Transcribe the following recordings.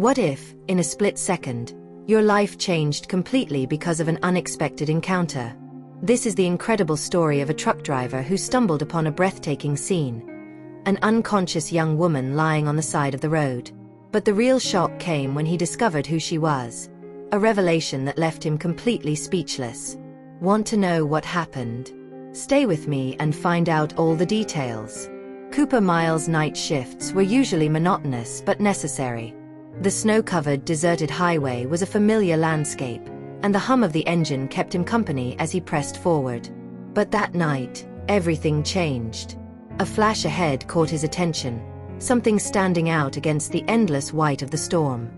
What if, in a split second, your life changed completely because of an unexpected encounter? This is the incredible story of a truck driver who stumbled upon a breathtaking scene. An unconscious young woman lying on the side of the road. But the real shock came when he discovered who she was. A revelation that left him completely speechless. Want to know what happened? Stay with me and find out all the details. Cooper Miles' night shifts were usually monotonous but necessary. The snow-covered, deserted highway was a familiar landscape, and the hum of the engine kept him company as he pressed forward. But that night, everything changed. A flash ahead caught his attention, something standing out against the endless white of the storm.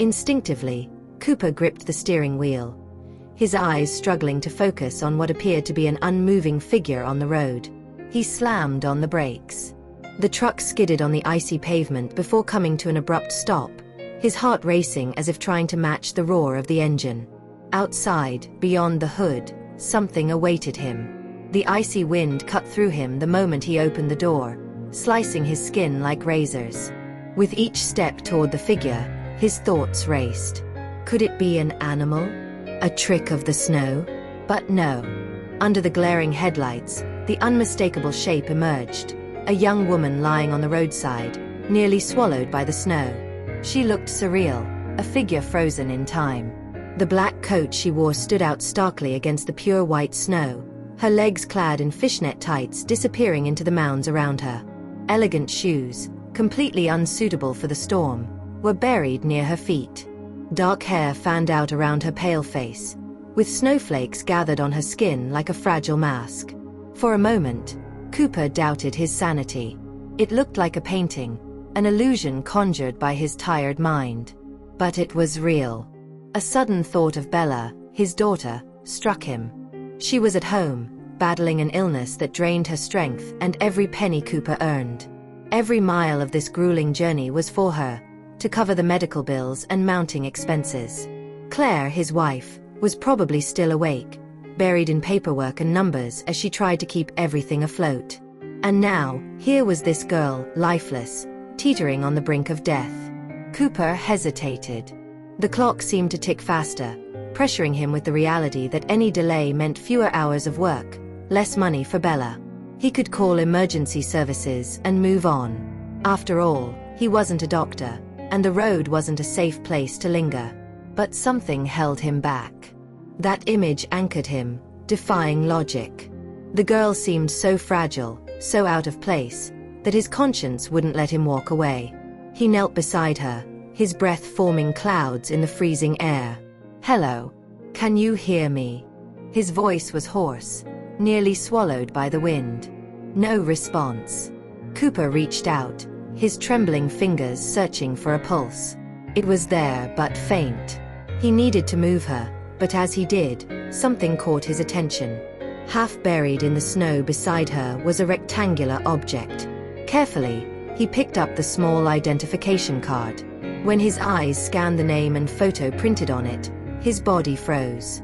Instinctively, Cooper gripped the steering wheel, his eyes struggling to focus on what appeared to be an unmoving figure on the road. He slammed on the brakes. The truck skidded on the icy pavement before coming to an abrupt stop, his heart racing as if trying to match the roar of the engine. Outside, beyond the hood, something awaited him. The icy wind cut through him the moment he opened the door, slicing his skin like razors. With each step toward the figure, his thoughts raced. Could it be an animal? A trick of the snow? But no. Under the glaring headlights, the unmistakable shape emerged. A young woman lying on the roadside, nearly swallowed by the snow. She looked surreal, a figure frozen in time. The black coat she wore stood out starkly against the pure white snow, her legs clad in fishnet tights disappearing into the mounds around her. Elegant shoes, completely unsuitable for the storm, were buried near her feet. Dark hair fanned out around her pale face, with snowflakes gathered on her skin like a fragile mask. For a moment, Cooper doubted his sanity. It looked like a painting, an illusion conjured by his tired mind. But it was real. A sudden thought of Bella, his daughter, struck him. She was at home, battling an illness that drained her strength and every penny Cooper earned. Every mile of this grueling journey was for her, to cover the medical bills and mounting expenses. Claire, his wife, was probably still awake, buried in paperwork and numbers as she tried to keep everything afloat. And now, here was this girl, lifeless, teetering on the brink of death. Cooper hesitated. The clock seemed to tick faster, pressuring him with the reality that any delay meant fewer hours of work, less money for Bella. He could call emergency services and move on. After all, he wasn't a doctor, and the road wasn't a safe place to linger. But something held him back. That image anchored him, defying logic. The girl seemed so fragile, so out of place, that his conscience wouldn't let him walk away. He knelt beside her, his breath forming clouds in the freezing air. "Hello. Can you hear me?" His voice was hoarse, nearly swallowed by the wind. No response. Cooper reached out, his trembling fingers searching for a pulse. It was there, but faint. He needed to move her, but as he did, something caught his attention. Half buried in the snow beside her was a rectangular object. Carefully, he picked up the small identification card. When his eyes scanned the name and photo printed on it, his body froze.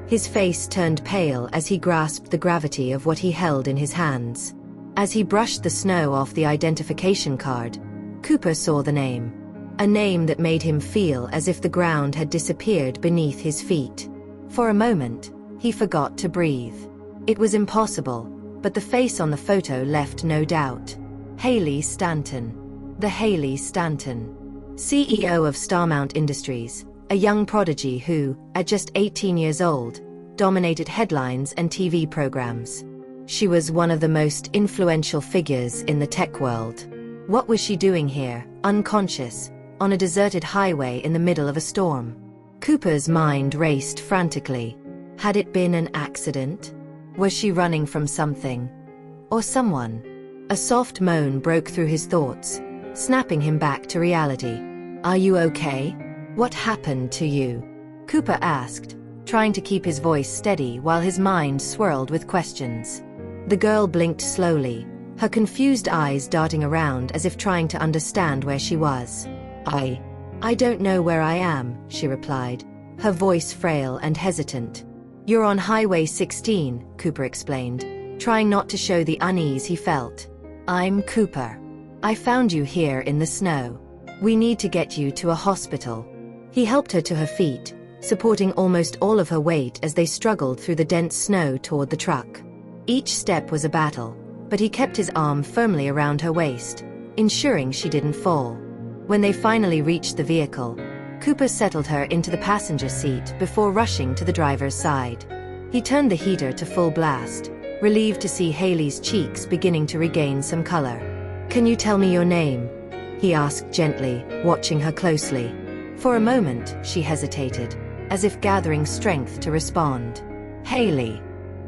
His face turned pale as he grasped the gravity of what he held in his hands. As he brushed the snow off the identification card, Cooper saw the name. A name that made him feel as if the ground had disappeared beneath his feet. For a moment, he forgot to breathe. It was impossible, but the face on the photo left no doubt. Haley Stanton. The Haley Stanton, CEO of Starmount Industries, a young prodigy who, at just 18 years old, dominated headlines and TV programs. She was one of the most influential figures in the tech world. What was she doing here, unconscious, on a deserted highway in the middle of a storm? Cooper's mind raced frantically. Had it been an accident? Was she running from something? Or someone? A soft moan broke through his thoughts, snapping him back to reality. "Are you okay? What happened to you?" Cooper asked, trying to keep his voice steady while his mind swirled with questions. The girl blinked slowly, her confused eyes darting around as if trying to understand where she was. I don't know where I am," she replied, her voice frail and hesitant. "You're on Highway 16, Cooper explained, trying not to show the unease he felt. "I'm Cooper. I found you here in the snow." We need to get you to a hospital." He helped her to her feet, supporting almost all of her weight as they struggled through the dense snow toward the truck. Each step was a battle, but he kept his arm firmly around her waist, ensuring she didn't fall. When they finally reached the vehicle, Cooper settled her into the passenger seat before rushing to the driver's side. He turned the heater to full blast, relieved to see Haley's cheeks beginning to regain some color. "Can you tell me your name?" he asked gently, watching her closely. For a moment, she hesitated, as if gathering strength to respond. "Haley.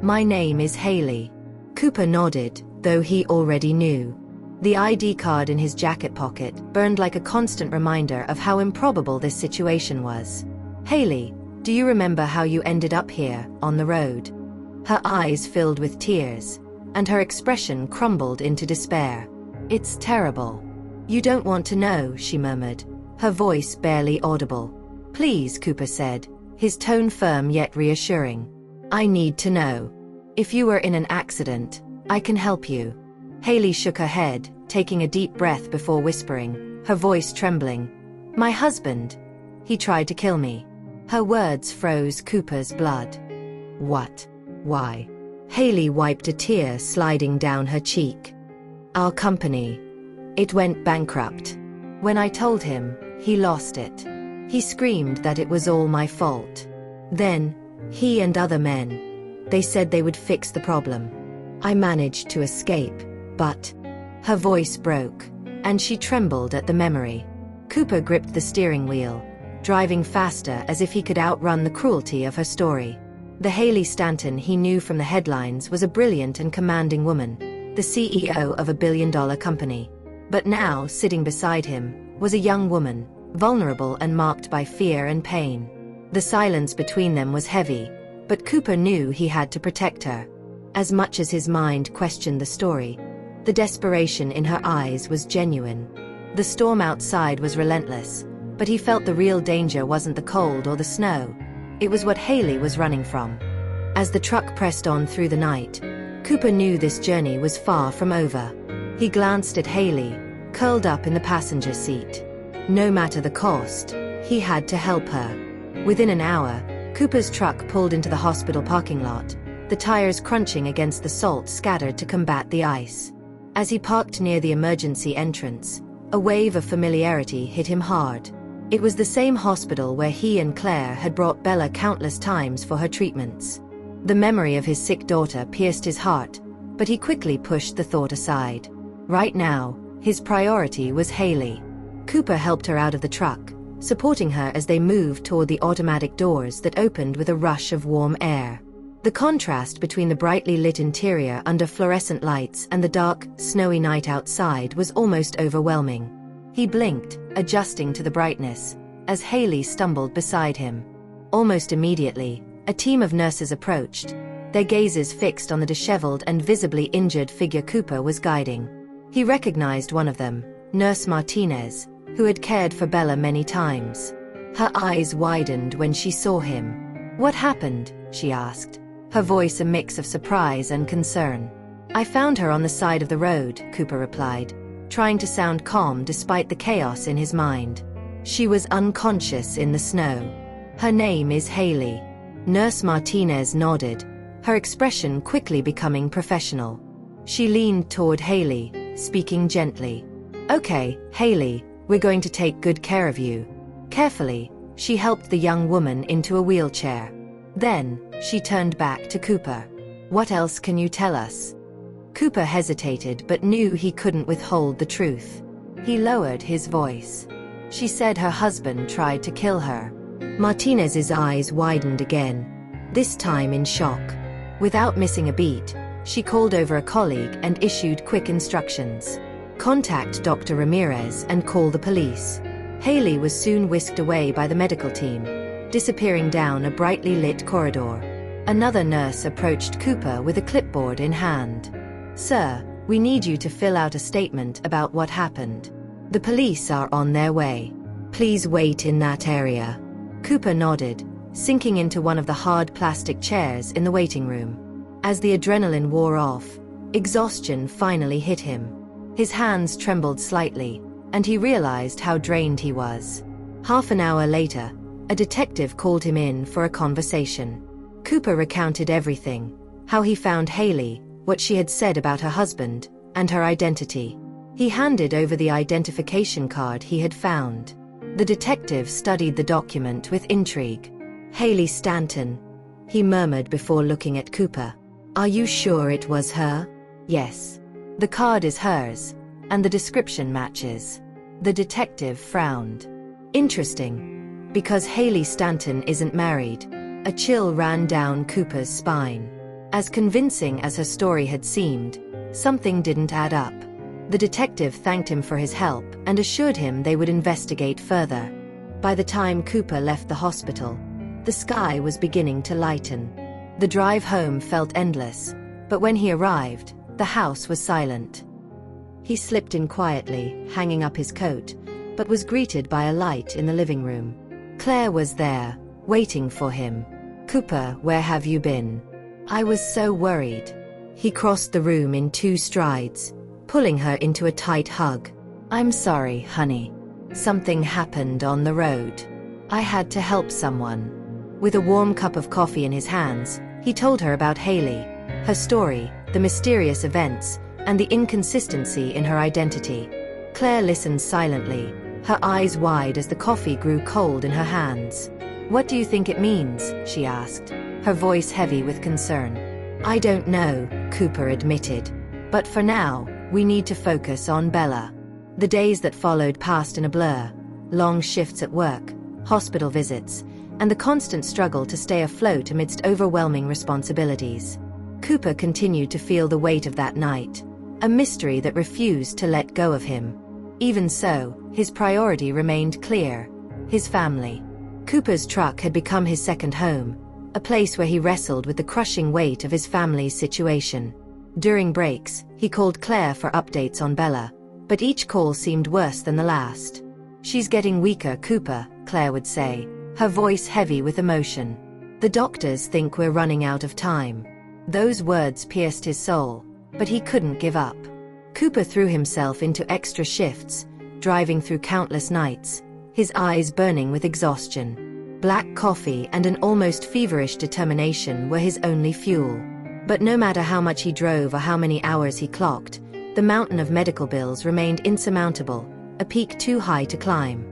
My name is Haley." Cooper nodded, though he already knew. The ID card in his jacket pocket burned like a constant reminder of how improbable this situation was. "Haley, do you remember how you ended up here, on the road?" Her eyes filled with tears, and her expression crumbled into despair. "It's terrible. You don't want to know," she murmured, her voice barely audible. "Please," Cooper said, his tone firm yet reassuring. "I need to know. If you were in an accident, I can help you." Haley shook her head, taking a deep breath before whispering, her voice trembling. "My husband. He tried to kill me." Her words froze Cooper's blood. "What? Why?" Haley wiped a tear sliding down her cheek. "Our company. It went bankrupt. When I told him, he lost it. He screamed that it was all my fault. Then, he and other men, they said they would fix the problem. I managed to escape, but..." Her voice broke, and she trembled at the memory. Cooper gripped the steering wheel, driving faster as if he could outrun the cruelty of her story. The Haley Stanton he knew from the headlines was a brilliant and commanding woman, the CEO of a billion-dollar company. But now, sitting beside him, was a young woman, vulnerable and marked by fear and pain. The silence between them was heavy, but Cooper knew he had to protect her. As much as his mind questioned the story, the desperation in her eyes was genuine. The storm outside was relentless, but he felt the real danger wasn't the cold or the snow. It was what Haley was running from. As the truck pressed on through the night, Cooper knew this journey was far from over. He glanced at Haley, curled up in the passenger seat. No matter the cost, he had to help her. Within an hour, Cooper's truck pulled into the hospital parking lot, the tires crunching against the salt scattered to combat the ice. As he parked near the emergency entrance, a wave of familiarity hit him hard. It was the same hospital where he and Claire had brought Bella countless times for her treatments. The memory of his sick daughter pierced his heart, but he quickly pushed the thought aside. Right now, his priority was Haley. Cooper helped her out of the truck, supporting her as they moved toward the automatic doors that opened with a rush of warm air. The contrast between the brightly lit interior under fluorescent lights and the dark, snowy night outside was almost overwhelming. He blinked, adjusting to the brightness, as Haley stumbled beside him. Almost immediately, a team of nurses approached, their gazes fixed on the disheveled and visibly injured figure Cooper was guiding. He recognized one of them, Nurse Martinez, who had cared for Bella many times. Her eyes widened when she saw him. "What happened?" she asked, her voice a mix of surprise and concern. "I found her on the side of the road," Cooper replied, trying to sound calm despite the chaos in his mind. "She was unconscious in the snow. Her name is Haley." Nurse Martinez nodded, her expression quickly becoming professional. She leaned toward Haley, speaking gently. "Okay, Haley, we're going to take good care of you." Carefully, she helped the young woman into a wheelchair. Then, she turned back to Cooper. "What else can you tell us?" Cooper hesitated but knew he couldn't withhold the truth. He lowered his voice. "She said her husband tried to kill her." Martinez's eyes widened again, this time in shock. Without missing a beat, she called over a colleague and issued quick instructions. "Contact Dr. Ramirez and call the police." Haley was soon whisked away by the medical team, disappearing down a brightly lit corridor. Another nurse approached Cooper with a clipboard in hand. "Sir, we need you to fill out a statement about what happened. The police are on their way. Please wait in that area." Cooper nodded, sinking into one of the hard plastic chairs in the waiting room. As the adrenaline wore off, exhaustion finally hit him. His hands trembled slightly, and he realized how drained he was. Half an hour later, a detective called him in for a conversation. Cooper recounted everything: how he found Haley, what she had said about her husband, and her identity. He handed over the identification card he had found. The detective studied the document with intrigue. "Haley Stanton," he murmured before looking at Cooper. "Are you sure it was her?" "Yes. The card is hers, and the description matches." The detective frowned. "Interesting. Because Haley Stanton isn't married." A chill ran down Cooper's spine. As convincing as her story had seemed, something didn't add up. The detective thanked him for his help and assured him they would investigate further. By the time Cooper left the hospital, the sky was beginning to lighten. The drive home felt endless, but when he arrived, the house was silent. He slipped in quietly, hanging up his coat, but was greeted by a light in the living room. Claire was there, waiting for him. "Cooper, where have you been? I was so worried." He crossed the room in 2 strides, pulling her into a tight hug. "I'm sorry, honey. Something happened on the road. I had to help someone." With a warm cup of coffee in his hands, he told her about Haley, her story, the mysterious events, and the inconsistency in her identity. Claire listened silently, her eyes wide as the coffee grew cold in her hands. "What do you think it means?" she asked, her voice heavy with concern. "I don't know," Cooper admitted. "But for now, we need to focus on Bella." The days that followed passed in a blur: long shifts at work, hospital visits, and the constant struggle to stay afloat amidst overwhelming responsibilities. Cooper continued to feel the weight of that night, a mystery that refused to let go of him. Even so, his priority remained clear: his family. Cooper's truck had become his second home, a place where he wrestled with the crushing weight of his family's situation. During breaks, he called Claire for updates on Bella, but each call seemed worse than the last. "She's getting weaker, Cooper," Claire would say, her voice heavy with emotion. "The doctors think we're running out of time." Those words pierced his soul, but he couldn't give up. Cooper threw himself into extra shifts, driving through countless nights, his eyes burning with exhaustion. Black coffee and an almost feverish determination were his only fuel. But no matter how much he drove or how many hours he clocked, the mountain of medical bills remained insurmountable, a peak too high to climb.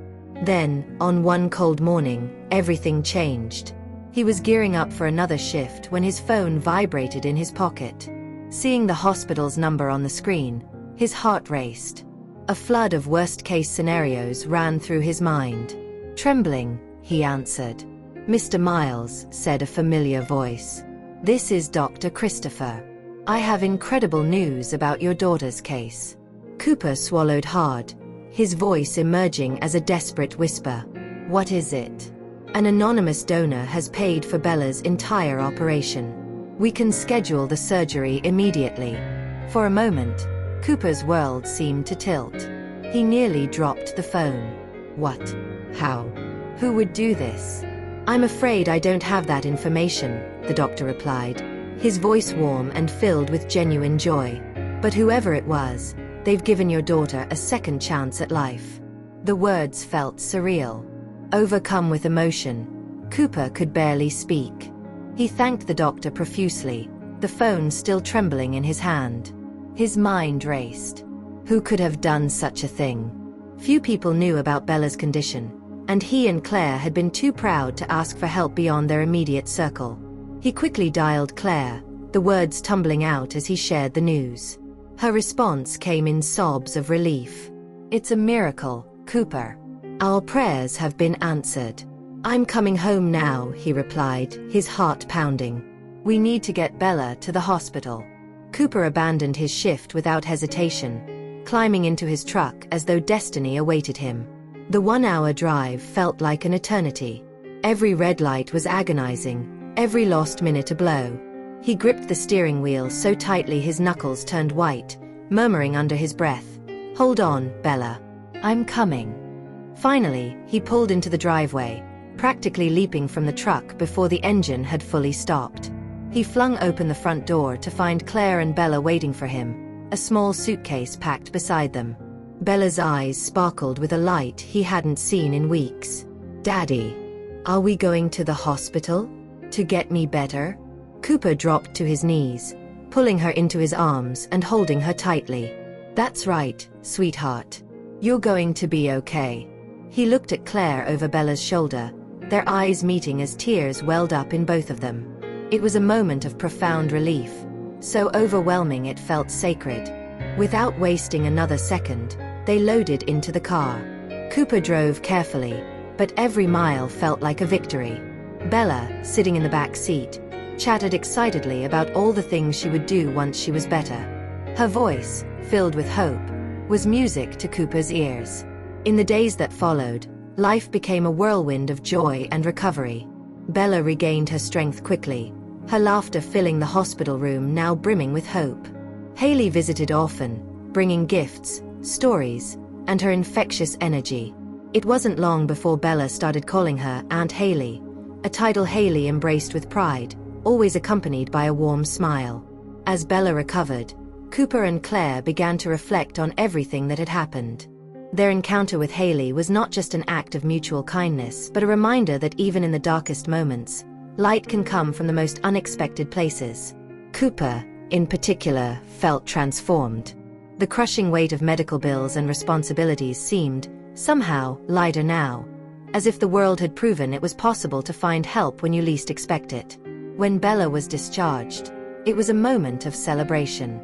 Then, on one cold morning, everything changed. He was gearing up for another shift when his phone vibrated in his pocket. Seeing the hospital's number on the screen, his heart raced. A flood of worst-case scenarios ran through his mind. Trembling, he answered. "Mr. Miles," said a familiar voice. "This is Dr. Christopher. I have incredible news about your daughter's case." Cooper swallowed hard, his voice emerging as a desperate whisper. "What is it?" "An anonymous donor has paid for Bella's entire operation. We can schedule the surgery immediately." For a moment, Cooper's world seemed to tilt. He nearly dropped the phone. "What? How? Who would do this?" "I'm afraid I don't have that information," the doctor replied, his voice warm and filled with genuine joy. "But whoever it was, they've given your daughter a second chance at life." The words felt surreal. Overcome with emotion, Cooper could barely speak. He thanked the doctor profusely, the phone still trembling in his hand. His mind raced. Who could have done such a thing? Few people knew about Bella's condition, and he and Claire had been too proud to ask for help beyond their immediate circle. He quickly dialed Claire, the words tumbling out as he shared the news. Her response came in sobs of relief. "It's a miracle, Cooper. Our prayers have been answered." "I'm coming home now," he replied, his heart pounding. "We need to get Bella to the hospital." Cooper abandoned his shift without hesitation, climbing into his truck as though destiny awaited him. The 1-hour drive felt like an eternity. Every red light was agonizing, every lost minute a blow. He gripped the steering wheel so tightly his knuckles turned white, murmuring under his breath, "Hold on, Bella. I'm coming." Finally, he pulled into the driveway, practically leaping from the truck before the engine had fully stopped. He flung open the front door to find Claire and Bella waiting for him, a small suitcase packed beside them. Bella's eyes sparkled with a light he hadn't seen in weeks. "Daddy, are we going to the hospital? To get me better?" Cooper dropped to his knees, pulling her into his arms and holding her tightly. "That's right, sweetheart. You're going to be okay." He looked at Claire over Bella's shoulder, their eyes meeting as tears welled up in both of them. It was a moment of profound relief, so overwhelming it felt sacred. Without wasting another second, they loaded into the car. Cooper drove carefully, but every mile felt like a victory. Bella, sitting in the back seat, chatted excitedly about all the things she would do once she was better. Her voice, filled with hope, was music to Cooper's ears. In the days that followed, life became a whirlwind of joy and recovery. Bella regained her strength quickly, her laughter filling the hospital room now brimming with hope. Haley visited often, bringing gifts, stories, and her infectious energy. It wasn't long before Bella started calling her Aunt Haley, a title Haley embraced with pride, always accompanied by a warm smile. As Bella recovered, Cooper and Claire began to reflect on everything that had happened. Their encounter with Haley was not just an act of mutual kindness, but a reminder that even in the darkest moments, light can come from the most unexpected places. Cooper, in particular, felt transformed. The crushing weight of medical bills and responsibilities seemed, somehow, lighter now, as if the world had proven it was possible to find help when you least expect it. When Bella was discharged, it was a moment of celebration.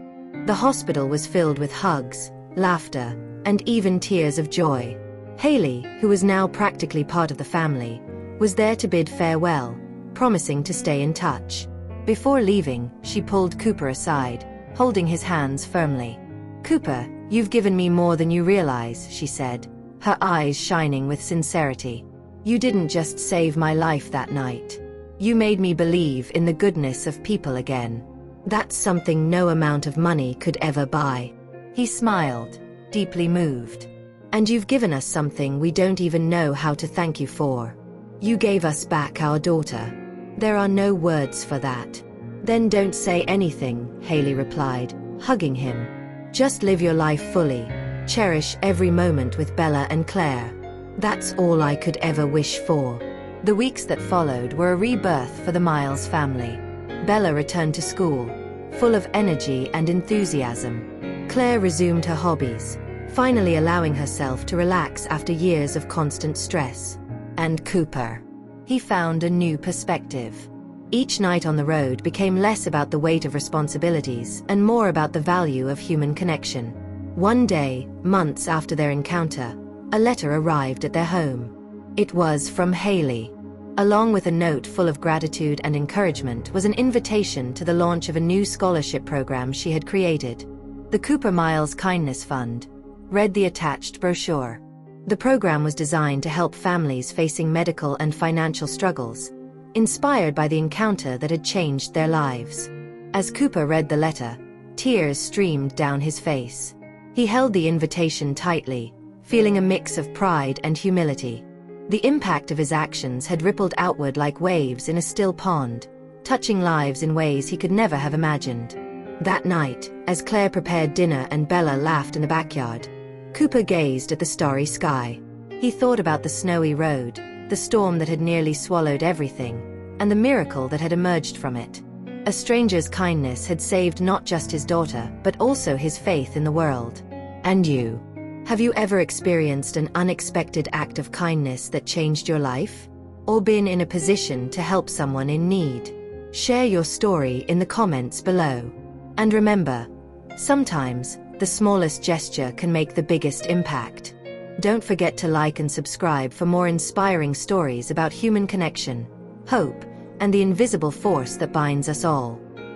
The hospital was filled with hugs, laughter, and even tears of joy. Haley, who was now practically part of the family, was there to bid farewell, promising to stay in touch. Before leaving, she pulled Cooper aside, holding his hands firmly. "Cooper, you've given me more than you realize," she said, her eyes shining with sincerity. "You didn't just save my life that night. You made me believe in the goodness of people again. That's something no amount of money could ever buy." He smiled, deeply moved. "And you've given us something we don't even know how to thank you for. You gave us back our daughter. There are no words for that." "Then don't say anything," Haley replied, hugging him. "Just live your life fully. Cherish every moment with Bella and Claire. That's all I could ever wish for." The weeks that followed were a rebirth for the Miles family. Bella returned to school, full of energy and enthusiasm. Claire resumed her hobbies, finally allowing herself to relax after years of constant stress. And Cooper. He found a new perspective. Each night on the road became less about the weight of responsibilities and more about the value of human connection. One day, months after their encounter, a letter arrived at their home. It was from Haley. Along with a note full of gratitude and encouragement was an invitation to the launch of a new scholarship program she had created. The Cooper Miles Kindness Fund. Read the attached brochure. The program was designed to help families facing medical and financial struggles, inspired by the encounter that had changed their lives. As Cooper read the letter, tears streamed down his face. He held the invitation tightly, feeling a mix of pride and humility. The impact of his actions had rippled outward like waves in a still pond, touching lives in ways he could never have imagined. That night, as Claire prepared dinner and Bella laughed in the backyard, Cooper gazed at the starry sky. He thought about the snowy road, the storm that had nearly swallowed everything, and the miracle that had emerged from it. A stranger's kindness had saved not just his daughter, but also his faith in the world. And you? Have you ever experienced an unexpected act of kindness that changed your life? Or been in a position to help someone in need? Share your story in the comments below. And remember, sometimes, the smallest gesture can make the biggest impact. Don't forget to like and subscribe for more inspiring stories about human connection, hope, and the invisible force that binds us all.